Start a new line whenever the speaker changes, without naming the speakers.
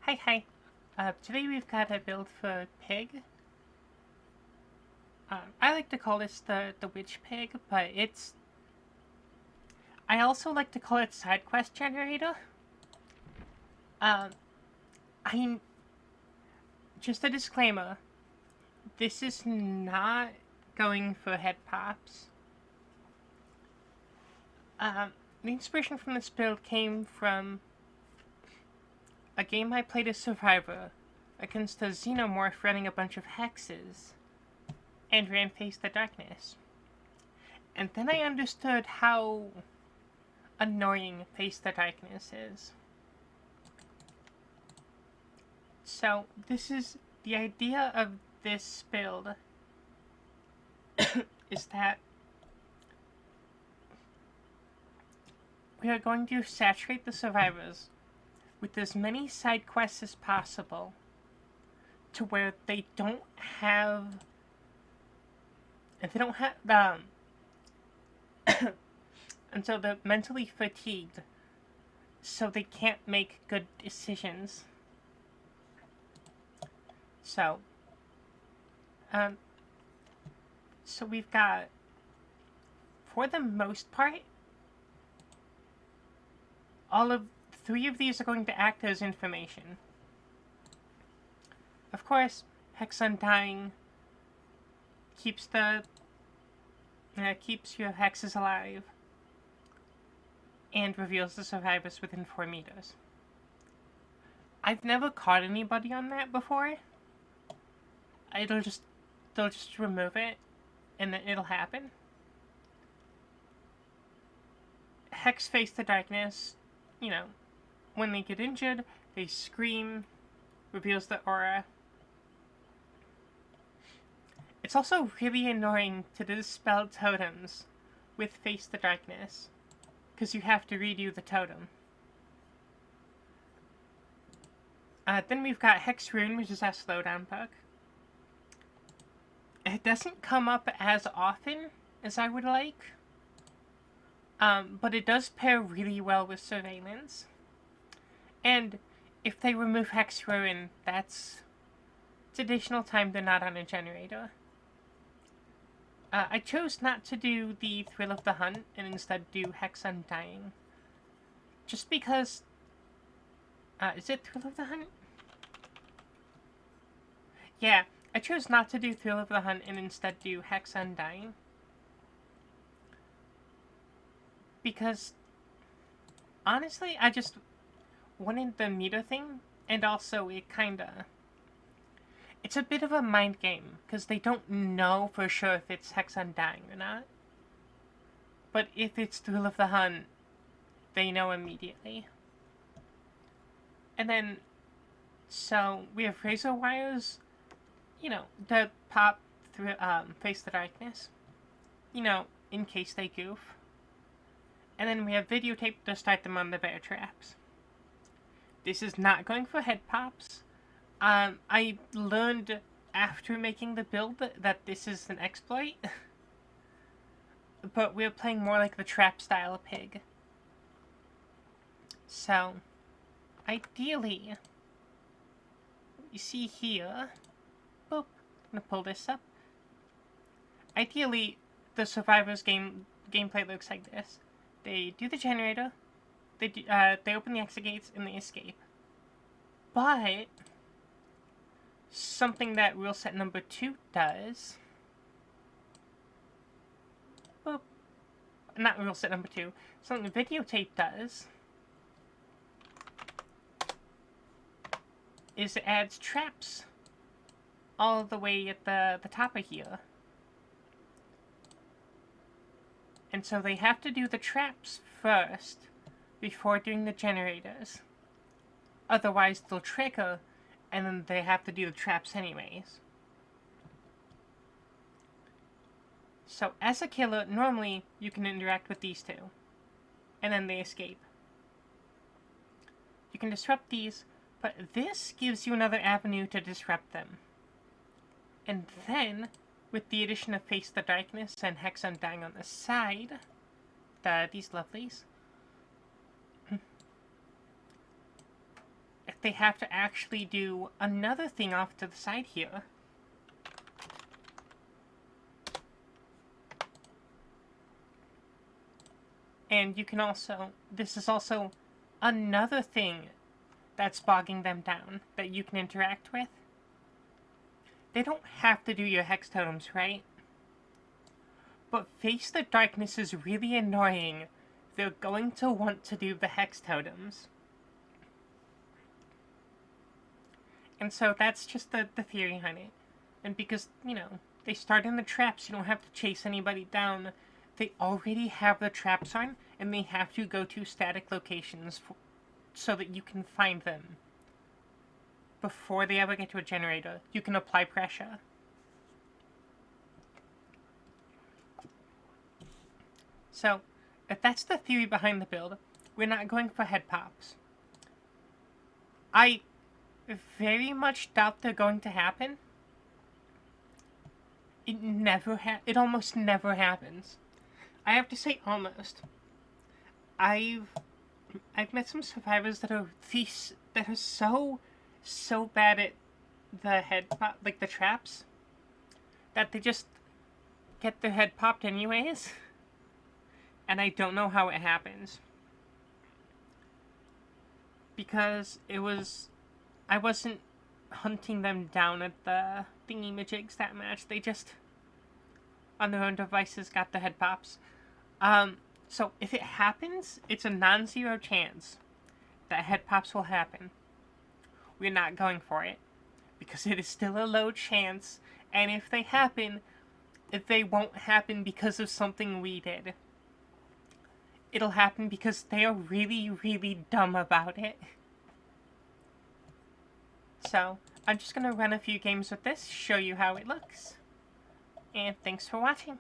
Hi. Today we've got a build for Pig. I like to call this the Witch Pig, but I also like to call it Sidequest Generator. Um, I just a disclaimer. This is not going for head pops. The inspiration from this build came from a game I played as Survivor against a xenomorph running a bunch of hexes and ran Face the Darkness. And then I understood how annoying Face the Darkness is. So, this is the idea of this build is that we are going to saturate the survivors with as many side quests as possible to where they don't have until they're mentally fatigued so they can't make good decisions. So we've got, for the most part, all of 3 of these are going to act as information. Of course, Hex Undying keeps your hexes alive and reveals the survivors within 4 meters. I've never caught anybody on that before. They'll just remove it, and then it'll happen. Hex Face the Darkness, when they get injured, they scream, reveals the aura. It's also really annoying to dispel totems with Face the Darkness, because you have to redo the totem. Then we've got Hex Rune, which is our slowdown bug. It doesn't come up as often as I would like, but it does pair really well with Surveillance. And if they remove Hex Rune, it's additional time they're not on a generator. I chose not to do the Thrill of the Hunt and instead do Hex Undying. Just because... is it Thrill of the Hunt? Yeah, I chose not to do Thrill of the Hunt and instead do Hex Undying. Because, honestly, I just wanted the meter thing, and also it's a bit of a mind game, because they don't know for sure if it's Hex Undying or not. But if it's Thrill of the Hunt, they know immediately. And then, so we have razor wires, to pop through, Face the Darkness, in case they goof. And then we have videotape to start them on the bear traps. This is not going for head pops. I learned after making the build that this is an exploit. But we're playing more like the trap style pig. So, ideally, you see here, boop, I'm gonna pull this up. Ideally, the survivors gameplay looks like this. They do the generator, they open the exit gates, and they escape. But something that rule set number 2 does, well, not rule set number 2, something videotape does, is it adds traps all the way at the top of here. And so they have to do the traps first before doing the generators. Otherwise they'll trigger, and then they have to do the traps anyways. So as a killer, normally you can interact with these 2, and then they escape. You can disrupt these, but this gives you another avenue to disrupt them. And then, with the addition of Face the Darkness and Hex Undying on the side, these lovelies, if they have to actually do another thing off to the side here. And you can also, this is also another thing that's bogging them down that you can interact with. They don't have to do your hex totems, right? But Face the Darkness is really annoying. They're going to want to do the hex totems. And so that's just the theory behind it. And because, you know, they start in the traps, you don't have to chase anybody down. They already have the traps on, and they have to go to static locations so that you can find them. Before they ever get to a generator, you can apply pressure. So, if that's the theory behind the build, we're not going for head pops. I very much doubt they're going to happen. It almost never happens. I have to say almost. I've met some survivors that are so bad at the head pop, like the traps, that they just get their head popped anyways. And I don't know how it happens. Because I wasn't hunting them down at the thingy-majigs that much. They just, on their own devices, got the head pops. So if it happens, it's a non-zero chance that head pops will happen. We're not going for it, because it is still a low chance, and if they happen, they won't happen because of something we did. It'll happen because they are really, really dumb about it. So, I'm just gonna run a few games with this, show you how it looks. And thanks for watching.